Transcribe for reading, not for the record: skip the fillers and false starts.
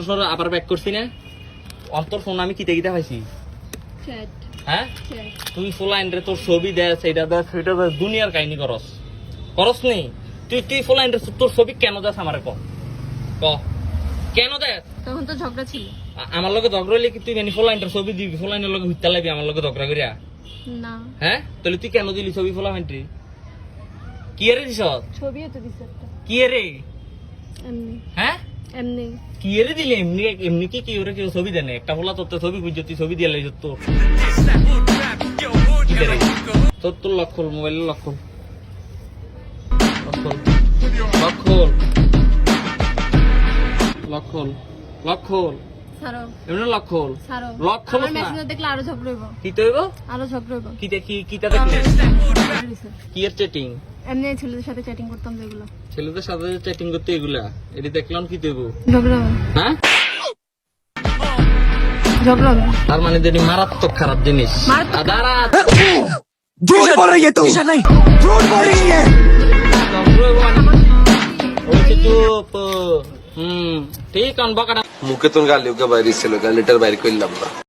সর আবার ব্যাক করছি না অন্তর ফোন আমি কিতে কিতে পাইছি চ্যাট হ্যাঁ চ্যাট তুই ফোলাইন রে তোর ছবি দেয় সেইটা দেয় সেটা দেয় দুনিয়ার কাহিনী করস নেই তুই ফোলাইন রে তোর ছবি কেন দেস আমারে ক কেন দেস তখন তো ঝগড়া ছিল আমার লগে ঝগড়া হইলে কি তুই মানে ফোলাইনটার ছবি দিবি ফোলাইনের লগে হুইতা লাগবি আমার লগে ঝগড়া করিয়া না হ্যাঁ তাহলে তুই কেন দিলি ছবি ফোলাইনটি কি এরে দিস ছবিও তো দিছে একটা কি এরে এমনি হ্যাঁ এমনি কি এরে দিলি এমনি এমনি কি ওরে কেউ ছবি দেনে একটা ফোলা তোর তো ছবি বুঝছো তুই ছবি দিয়ে লাইছ তোর তোর লক খোল মোবাইলের লক খোল লক খোল ছাড়ো এমনি লক খোল ছাড়ো লক খোল আমার মেসেজ দেখলে আরো ঝগড়া হইব কি তো হইব আরো ঝগড়া হইব কি দেখি কিটা দেখলি দিছে। কি এর চ্যাটিং এমনি ছেলেদের সাথে চ্যাটিং করতাম যেগুলো ছেলেদের সাথে চ্যাটিং করতে এগুলা এটি দেখলাম কি দেবো ঝগড়া হবে হ্যাঁ ঝগড়া হবে তার মানে যদি মারাত্মক খারাপ জিনিস মারাত্মক দাঁড়া झूठ बोल रही है तू नहीं झूठ बोल रही है চুপ ঠিক অনবকাটা মুখে তো গালিও কে বাইরে ছিল গালিটার বাইরে করলাম না